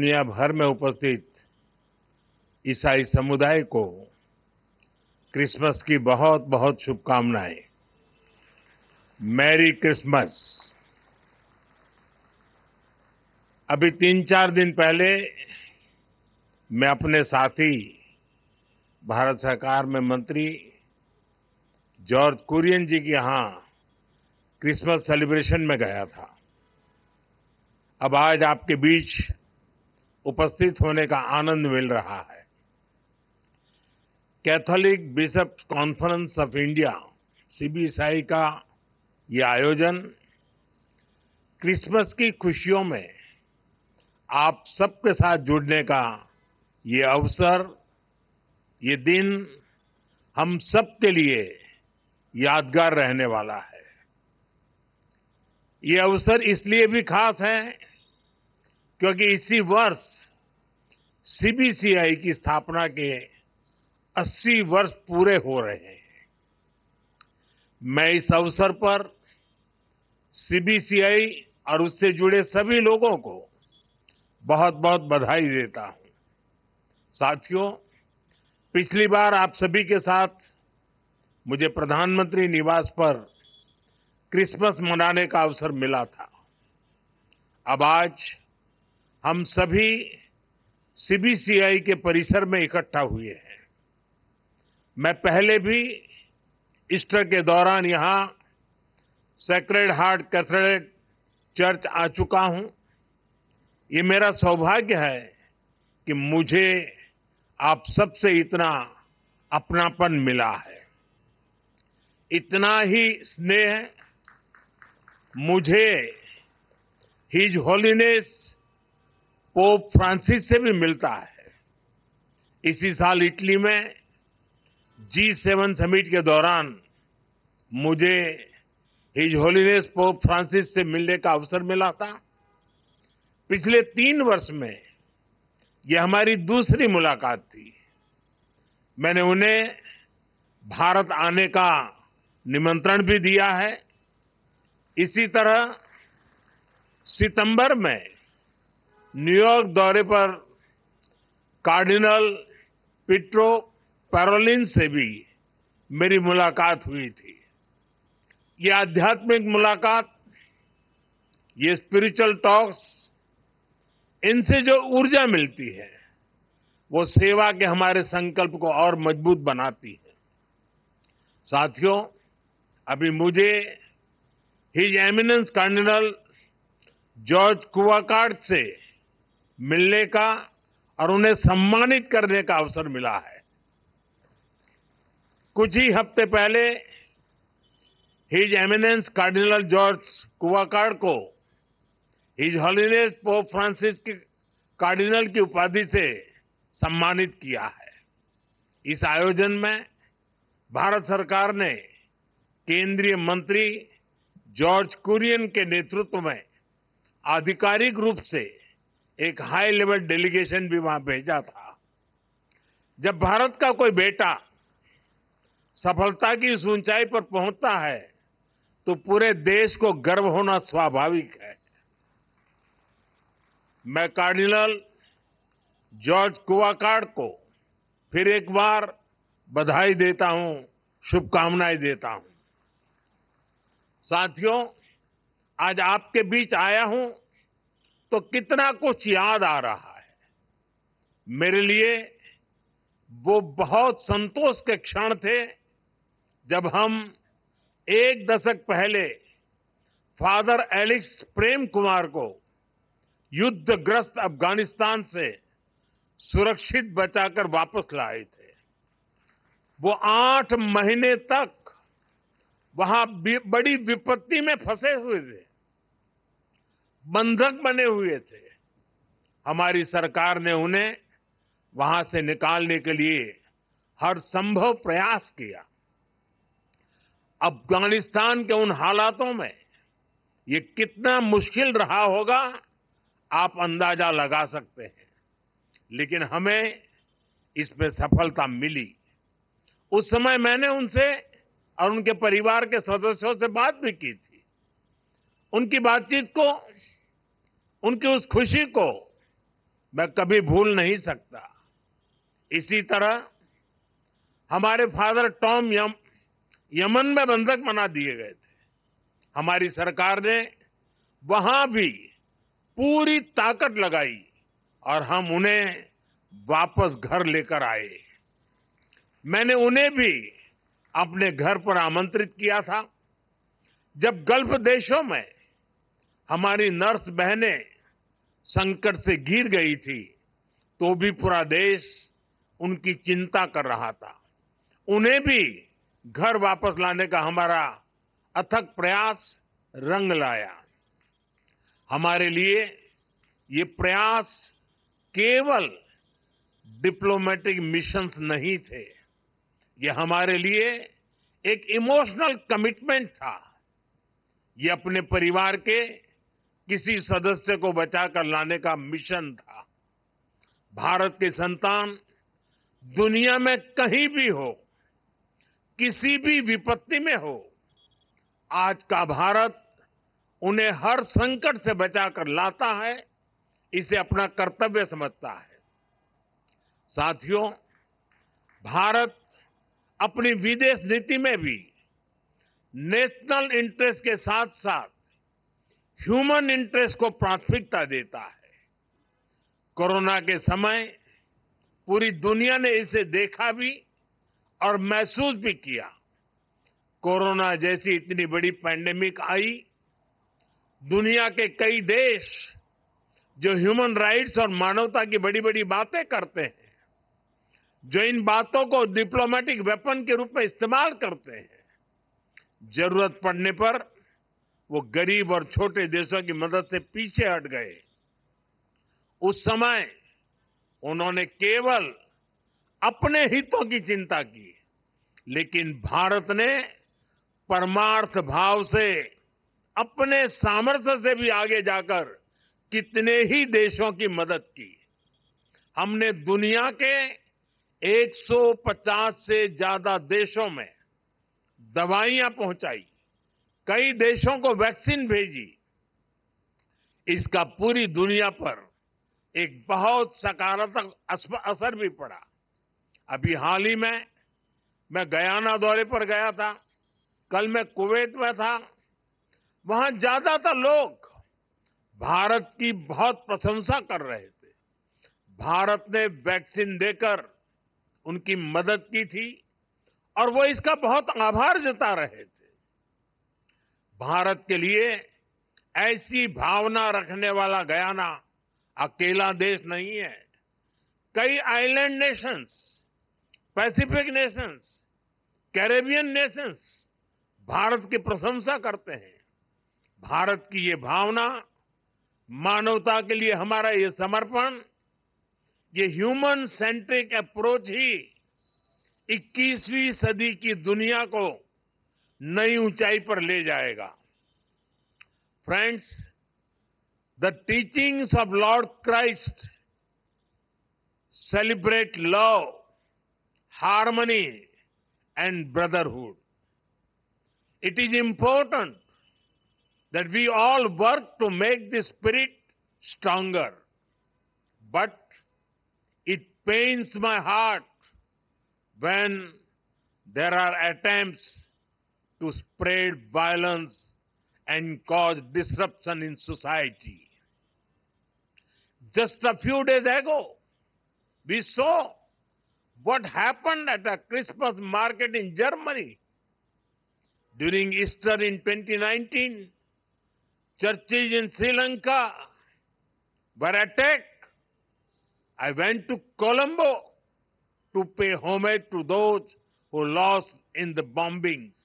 दुनिया भर में उपस्थित ईसाई समुदाय को क्रिसमस की बहुत बहुत शुभकामनाएं। Merry Christmas. अभी 3-4 दिन पहले मैं अपने साथी भारत सरकार में मंत्री जॉर्ज कुरियन जी के यहां क्रिसमस सेलिब्रेशन में गया था। अब आज आपके बीच उपस्थित होने का आनंद मिल रहा है। Catholic bishops conference of India CBCI का ये आयोजन क्रिसमस की खुशियों में आप सबके साथ जुड़ने का ये अवसर, ये दिन हम सबके लिए यादगार रहने वाला है। ये अवसर इसलिए भी खास है क्योंकि इसी वर्ष सीबीसीआई की स्थापना के 80 वर्ष पूरे हो रहे हैं। मैं इस अवसर पर सीबीसीआई और उससे जुड़े सभी लोगों को बहुत बहुत बधाई देता हूं। साथियों, पिछली बार आप सभी के साथ मुझे प्रधानमंत्री निवास पर क्रिसमस मनाने का अवसर मिला था। अब आज हम सभी सीबीसीआई के परिसर में इकट्ठा हुए हैं। मैं पहले भी ईस्टर के दौरान यहां सेक्रेड हार्ट कैथेड्रल चर्च आ चुका हूं। ये मेरा सौभाग्य है कि मुझे आप सबसे इतना अपनापन मिला है। इतना ही स्नेह मुझे हिज होलीनेस पोप फ्रांसिस से भी मिलता है। इसी साल इटली में G7 समिट के दौरान मुझे हिज होलीनेस पोप फ्रांसिस से मिलने का अवसर मिला था। पिछले 3 वर्ष में यह हमारी दूसरी मुलाकात थी। मैंने उन्हें भारत आने का निमंत्रण भी दिया है। इसी तरह सितंबर में न्यूयॉर्क दौरे पर कार्डिनल पीट्रो पैरोलिन से भी मेरी मुलाकात हुई थी। ये आध्यात्मिक मुलाकात, ये स्पिरिचुअल टॉक्स, इनसे जो ऊर्जा मिलती है वो सेवा के हमारे संकल्प को और मजबूत बनाती है। साथियों, अभी मुझे हिज एमिनेंस कार्डिनल जॉर्ज कुवाकार्ड से मिलने का और उन्हें सम्मानित करने का अवसर मिला है। कुछ ही हफ्ते पहले हिज एमिनेंस कार्डिनल जॉर्ज कुवाकार्ड को हिज होलीनेस पोप फ्रांसिस के कार्डिनल की उपाधि से सम्मानित किया है। इस आयोजन में भारत सरकार ने केंद्रीय मंत्री जॉर्ज कुरियन के नेतृत्व में आधिकारिक रूप से एक हाई लेवल डेलीगेशन भी वहां भेजा था। जब भारत का कोई बेटा सफलता की इस ऊंचाई पर पहुंचता है तो पूरे देश को गर्व होना स्वाभाविक है। मैं कार्डिनल जॉर्ज कुवाकार्ड को फिर एक बार बधाई देता हूं, शुभकामनाएं देता हूं। साथियों, आज आपके बीच आया हूं तो कितना कुछ याद आ रहा है। मेरे लिए वो बहुत संतोष के क्षण थे जब हम 1 दशक पहले फादर एलेक्स प्रेम कुमार को युद्धग्रस्त अफगानिस्तान से सुरक्षित बचाकर वापस लाए थे। वो 8 महीने तक वहां बड़ी विपत्ति में फंसे हुए थे, बंधक बने हुए थे। हमारी सरकार ने उन्हें वहां से निकालने के लिए हर संभव प्रयास किया। अफगानिस्तान के उन हालातों में ये कितना मुश्किल रहा होगा आप अंदाजा लगा सकते हैं, लेकिन हमें इसमें सफलता मिली। उस समय मैंने उनसे और उनके परिवार के सदस्यों से बात भी की थी। उनकी बातचीत को, उनकी उस खुशी को मैं कभी भूल नहीं सकता। इसी तरह हमारे फादर टॉम यमन में बंधक बना दिए गए थे। हमारी सरकार ने वहां भी पूरी ताकत लगाई और हम उन्हें वापस घर लेकर आए। मैंने उन्हें भी अपने घर पर आमंत्रित किया था। जब गल्फ देशों में हमारी नर्स बहनें संकट से घिर गई थी, तो भी पूरा देश उनकी चिंता कर रहा था। उन्हें भी घर वापस लाने का हमारा अथक प्रयास रंग लाया। हमारे लिए ये प्रयास केवल डिप्लोमेटिक मिशंस नहीं थे, ये हमारे लिए एक इमोशनल कमिटमेंट था। ये अपने परिवार के किसी सदस्य को बचाकर लाने का मिशन था। भारत के संतान दुनिया में कहीं भी हो, किसी भी विपत्ति में हो, आज का भारत उन्हें हर संकट से बचाकर लाता है, इसे अपना कर्तव्य समझता है। साथियों, भारत अपनी विदेश नीति में भी नेशनल इंटरेस्ट के साथ साथ ह्यूमन इंटरेस्ट को प्राथमिकता देता है। कोरोना के समय पूरी दुनिया ने इसे देखा भी और महसूस भी किया। कोरोना जैसी इतनी बड़ी पैंडेमिक आई, दुनिया के कई देश जो ह्यूमन राइट्स और मानवता की बड़ी बड़ी बातें करते हैं, जो इन बातों को डिप्लोमेटिक वेपन के रूप में इस्तेमाल करते हैं, जरूरत पड़ने पर वो गरीब और छोटे देशों की मदद से पीछे हट गए। उस समय उन्होंने केवल अपने हितों की चिंता की, लेकिन भारत ने परमार्थ भाव से अपने सामर्थ्य से भी आगे जाकर कितने ही देशों की मदद की। हमने दुनिया के 150 से ज्यादा देशों में दवाइयां पहुंचाई, कई देशों को वैक्सीन भेजी। इसका पूरी दुनिया पर एक बहुत सकारात्मक असर भी पड़ा। अभी हाल ही में मैं गयाना दौरे पर गया था, कल मैं कुवैत में था। वहां ज्यादातर लोग भारत की बहुत प्रशंसा कर रहे थे। भारत ने वैक्सीन देकर उनकी मदद की थी और वो इसका बहुत आभार जता रहे थे। भारत के लिए ऐसी भावना रखने वाला गयाना अकेला देश नहीं है। कई island Nations, Pacific Nations, Caribbean Nations Bharat की प्रशंसा करते हैं। भारत की ये भावना, मानवता के लिए हमारा ये समर्पण, ये ह्यूमन सेंट्रिक अप्रोच ही 21वीं सदी की दुनिया को नई ऊंचाई पर ले जाएगा। Friends, the teachings of Lord Christ celebrate love, harmony, and brotherhood. It is important that we all work to make this spirit stronger. But it pains my heart when there are attempts to spread violence and cause disruption in society. Just a few days ago, we saw what happened at a Christmas market in Germany. During Easter in 2019, churches in Sri Lanka were attacked. I went to Colombo to pay homage to those who lost in the bombings.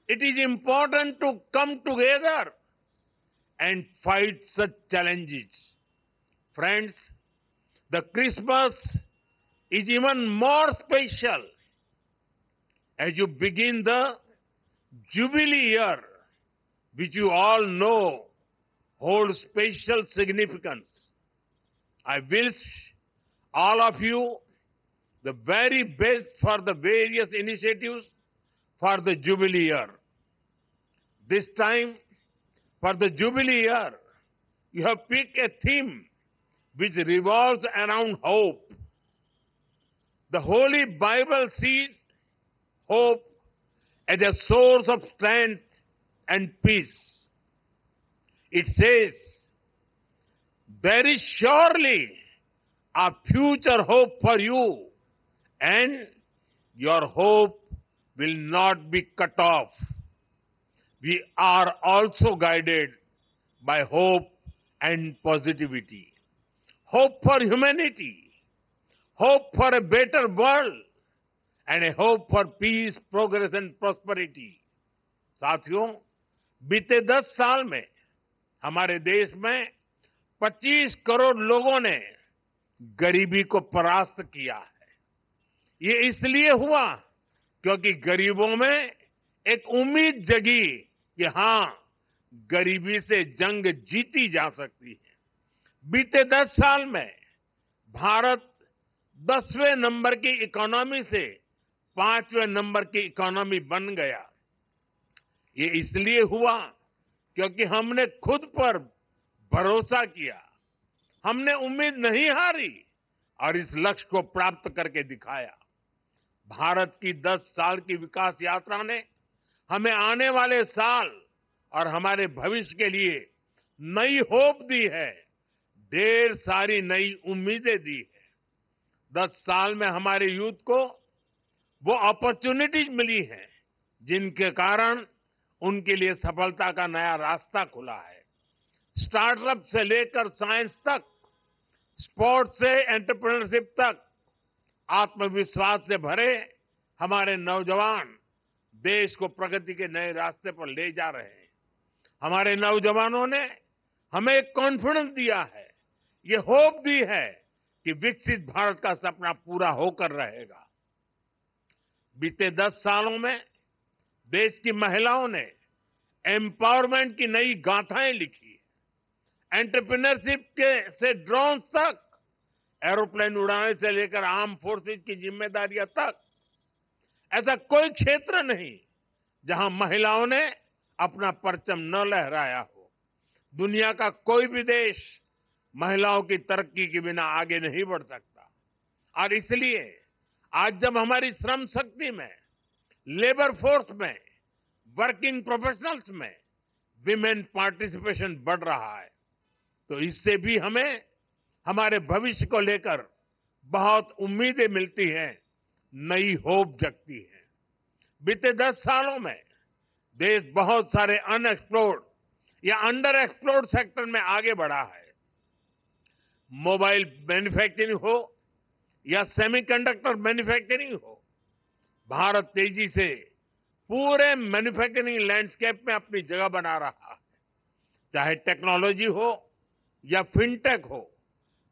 It is important to come together and fight such challenges. Friends, the Christmas is even more special as you begin the Jubilee year, which you all know holds special significance. I wish all of you the very best for the various initiatives for the Jubilee year. This time, for the Jubilee year, you have picked a theme which revolves around hope. The Holy Bible sees hope as a source of strength and peace. It says, there is surely a future hope for you, and your hope will not be cut off. We are also guided by hope and positivity. Hope for humanity, hope for a better world, and a hope for peace, progress and prosperity. साथियों, बीते 10 साल में हमारे देश में 25 करोड़ लोगों ने गरीबी को परास्त किया है। ये इसलिए हुआ क्योंकि गरीबों में एक उम्मीद जगी कि हां, गरीबी से जंग जीती जा सकती है। बीते 10 साल में भारत 10वें नंबर की इकोनॉमी से 5वें नंबर की इकोनॉमी बन गया। ये इसलिए हुआ क्योंकि हमने खुद पर भरोसा किया, हमने उम्मीद नहीं हारी और इस लक्ष्य को प्राप्त करके दिखाया। भारत की 10 साल की विकास यात्रा ने हमें आने वाले साल और हमारे भविष्य के लिए नई होप दी है, ढेर सारी नई उम्मीदें दी है। 10 साल में हमारे यूथ को वो अपॉर्चुनिटीज मिली हैं जिनके कारण उनके लिए सफलता का नया रास्ता खुला है। स्टार्टअप से लेकर साइंस तक, स्पोर्ट्स से एंटरप्रेन्योरशिप तक, आत्मविश्वास से भरे हमारे नौजवान देश को प्रगति के नए रास्ते पर ले जा रहे हैं। हमारे नौजवानों ने हमें एक कॉन्फिडेंस दिया है, ये होप दी है कि विकसित भारत का सपना पूरा होकर रहेगा। बीते 10 सालों में देश की महिलाओं ने एम्पावरमेंट की नई गाथाएं लिखी। एंटरप्रेन्योरशिप के से ड्रोन तक, एरोप्लेन उड़ाने से लेकर आर्म फोर्सेज की जिम्मेदारियां तक, ऐसा कोई क्षेत्र नहीं जहां महिलाओं ने अपना परचम न लहराया हो। दुनिया का कोई भी देश महिलाओं की तरक्की के बिना आगे नहीं बढ़ सकता। और इसलिए आज जब हमारी श्रम शक्ति में, लेबर फोर्स में, वर्किंग प्रोफेशनल्स में विमेन पार्टिसिपेशन बढ़ रहा है, तो इससे भी हमें हमारे भविष्य को लेकर बहुत उम्मीदें मिलती हैं, नई होप जगती है। बीते 10 सालों में देश बहुत सारे अनएक्सप्लोर्ड या अंडर एक्सप्लोर्ड सेक्टर में आगे बढ़ा है। मोबाइल मैन्युफैक्चरिंग हो या सेमीकंडक्टर मैन्युफैक्चरिंग हो, भारत तेजी से पूरे मैन्युफैक्चरिंग लैंडस्केप में अपनी जगह बना रहा है। चाहे टेक्नोलॉजी हो या फिनटेक हो,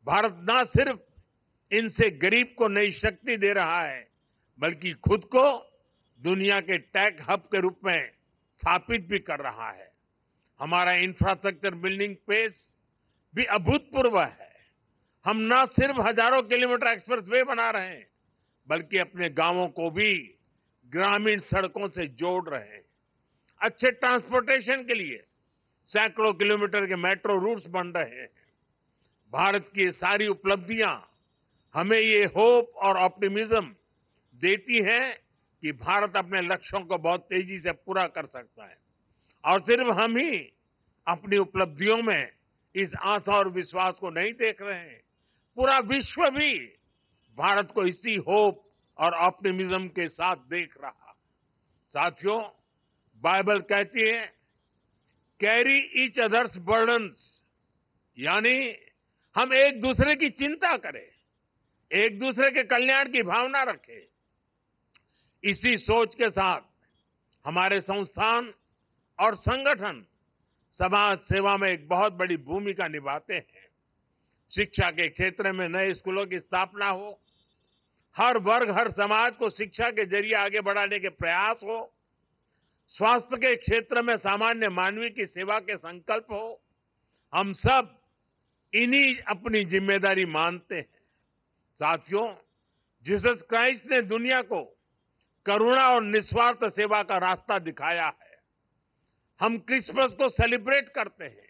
भारत न सिर्फ इनसे गरीब को नई शक्ति दे रहा है, बल्कि खुद को दुनिया के टेक हब के रूप में स्थापित भी कर रहा है। हमारा इंफ्रास्ट्रक्चर बिल्डिंग पेस भी अभूतपूर्व है। हम न सिर्फ हजारों किलोमीटर एक्सप्रेस वे बना रहे हैं, बल्कि अपने गांवों को भी ग्रामीण सड़कों से जोड़ रहे हैं। अच्छे ट्रांसपोर्टेशन के लिए सैकड़ों किलोमीटर के मेट्रो रूट्स बन रहे हैं। भारत की ये सारी उपलब्धियां हमें ये होप और ऑप्टिमिज्म देती हैं कि भारत अपने लक्ष्यों को बहुत तेजी से पूरा कर सकता है। और सिर्फ हम ही अपनी उपलब्धियों में इस आशा और विश्वास को नहीं देख रहे हैं, पूरा विश्व भी भारत को इसी होप और ऑप्टिमिज्म के साथ देख रहा। साथियों, बाइबल कहती है, कैरी ईच अदर्स बर्डन्स, यानी हम एक दूसरे की चिंता करें, एक दूसरे के कल्याण की भावना रखें। इसी सोच के साथ हमारे संस्थान और संगठन समाज सेवा में एक बहुत बड़ी भूमिका निभाते हैं। शिक्षा के क्षेत्र में नए स्कूलों की स्थापना हो, हर वर्ग हर समाज को शिक्षा के जरिए आगे बढ़ाने के प्रयास हो, स्वास्थ्य के क्षेत्र में सामान्य मानवीय की सेवा के संकल्प हो, हम सब इन्हीं अपनी जिम्मेदारी मानते हैं। साथियों, जीसस क्राइस्ट ने दुनिया को करुणा और निस्वार्थ सेवा का रास्ता दिखाया है। हम क्रिसमस को सेलिब्रेट करते हैं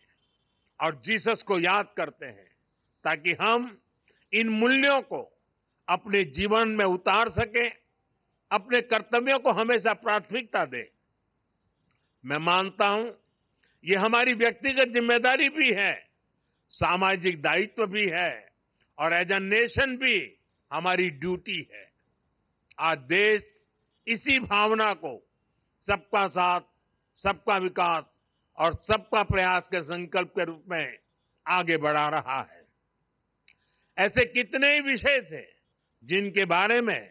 और जीसस को याद करते हैं। ताकि हम इन मूल्यों को अपने जीवन में उतार सकें, अपने कर्तव्यों को हमेशा प्राथमिकता दें। मैं मानता हूं ये हमारी व्यक्तिगत जिम्मेदारी भी है, सामाजिक दायित्व भी है और एज अ नेशन भी हमारी ड्यूटी है। आज देश इसी भावना को सबका साथ, सबका विकास और सबका प्रयास के संकल्प के रूप में आगे बढ़ा रहा है। ऐसे कितने ही विषय थे जिनके बारे में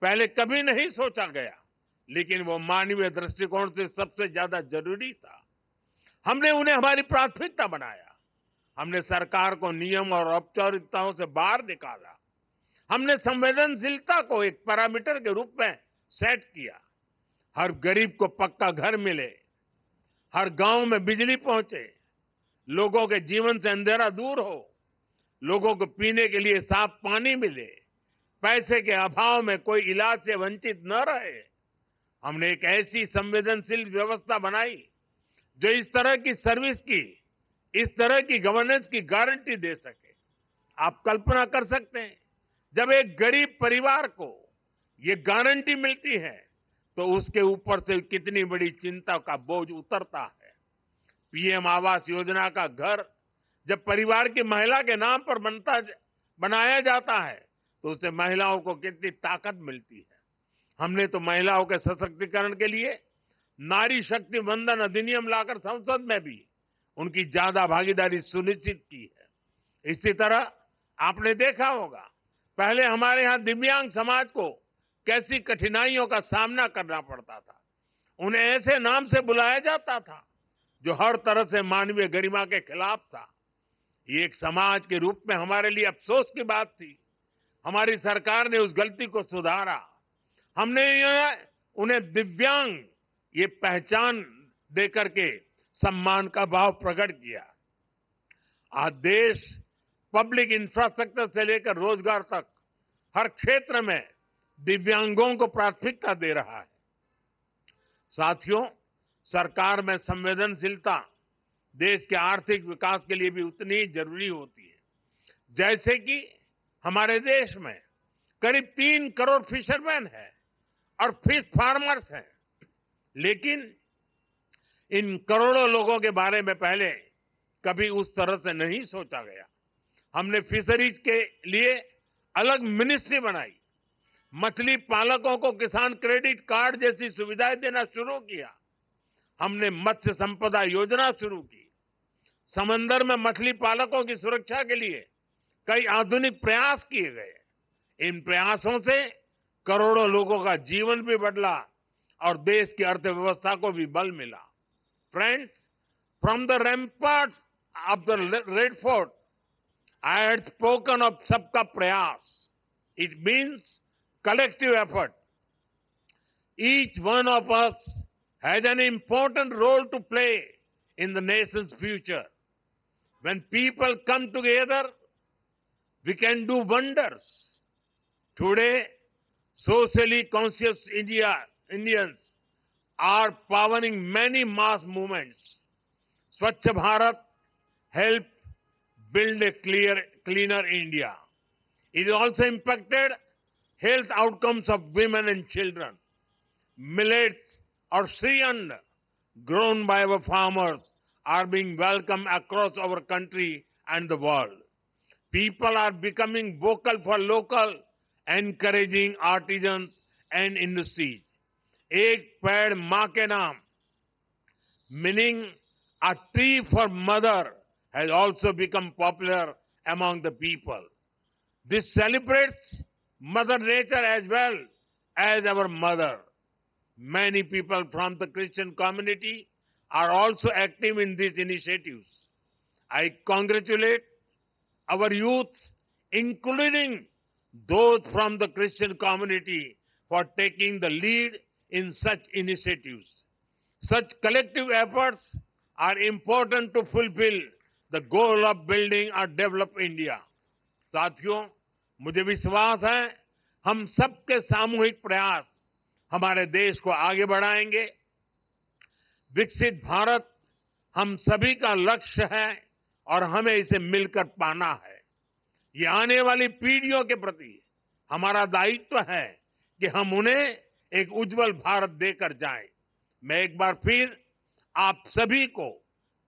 पहले कभी नहीं सोचा गया, लेकिन वो मानवीय दृष्टिकोण से सबसे ज्यादा जरूरी था। हमने उन्हें हमारी प्राथमिकता बनाया। हमने सरकार को नियम और औपचारिकताओं से बाहर निकाला। हमने संवेदनशीलता को एक पैरामीटर के रूप में सेट किया। हर गरीब को पक्का घर मिले, हर गांव में बिजली पहुंचे, लोगों के जीवन से अंधेरा दूर हो, लोगों को पीने के लिए साफ पानी मिले, पैसे के अभाव में कोई इलाज से वंचित न रहे। हमने एक ऐसी संवेदनशील व्यवस्था बनाई जो इस तरह की सर्विस की, इस तरह की गवर्नेंस की गारंटी दे सके। आप कल्पना कर सकते हैं, जब एक गरीब परिवार को ये गारंटी मिलती है तो उसके ऊपर से कितनी बड़ी चिंता का बोझ उतरता है। पीएम आवास योजना का घर जब परिवार की महिला के नाम पर बनाया जाता है तो उससे महिलाओं को कितनी ताकत मिलती है। हमने तो महिलाओं के सशक्तिकरण के लिए नारी शक्ति वंदन अधिनियम लाकर संसद में भी उनकी ज्यादा भागीदारी सुनिश्चित की है। इसी तरह आपने देखा होगा, पहले हमारे यहाँ दिव्यांग समाज को कैसी कठिनाइयों का सामना करना पड़ता था। उन्हें ऐसे नाम से बुलाया जाता था जो हर तरह से मानवीय गरिमा के खिलाफ था। ये एक समाज के रूप में हमारे लिए अफसोस की बात थी। हमारी सरकार ने उस गलती को सुधारा। हमने उन्हें दिव्यांग ये पहचान देकर के सम्मान का भाव प्रकट किया। आज देश पब्लिक इंफ्रास्ट्रक्चर से लेकर रोजगार तक हर क्षेत्र में दिव्यांगों को प्राथमिकता दे रहा है। साथियों, सरकार में संवेदनशीलता देश के आर्थिक विकास के लिए भी उतनी ही जरूरी होती है। जैसे कि हमारे देश में करीब 3 करोड़ फिशरमैन हैं और फिश फार्मर्स हैं, लेकिन इन करोड़ों लोगों के बारे में पहले कभी उस तरह से नहीं सोचा गया। हमने फिशरीज के लिए अलग मिनिस्ट्री बनाई, मछली पालकों को किसान क्रेडिट कार्ड जैसी सुविधाएं देना शुरू किया। हमने मत्स्य संपदा योजना शुरू की। समंदर में मछली पालकों की सुरक्षा के लिए कई आधुनिक प्रयास किए गए। इन प्रयासों से करोड़ों लोगों का जीवन भी बदला और देश की अर्थव्यवस्था को भी बल मिला। Friends, from the ramparts of the red fort, I had spoken of सबका प्रयास. It means collective effort. Each one of us has an important role to play in the nation's future. When people come together, we can do wonders. Today, socially conscious Indians are powering many mass movements. Swachh Bharat helped build a cleaner India. It also impacted health outcomes of women and children. Millets or Sri Anna grown by our farmers are being welcomed across our country and the world. People are becoming vocal for local, encouraging artisans and industries. एक पेड़ मां के नाम, meaning a tree for mother, has also become popular among the people. This celebrates Mother Nature as well as our mother. Many people from the Christian community are also active in these initiatives. I congratulate our youth, including those from the Christian community, for taking the lead in such initiatives. Such collective efforts are important to fulfill the goal of building a developed India. साथियों, मुझे विश्वास है हम सबके सामूहिक प्रयास हमारे देश को आगे बढ़ाएंगे। विकसित भारत हम सभी का लक्ष्य है और हमें इसे मिलकर पाना है। ये आने वाली पीढ़ियों के प्रति हमारा दायित्व है कि हम उन्हें एक उज्जवल भारत देकर जाएं। मैं एक बार फिर आप सभी को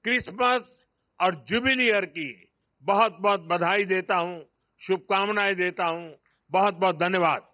क्रिसमस और जुबिली ईयर की बहुत बहुत बधाई देता हूं, शुभकामनाएं देता हूं। बहुत बहुत धन्यवाद।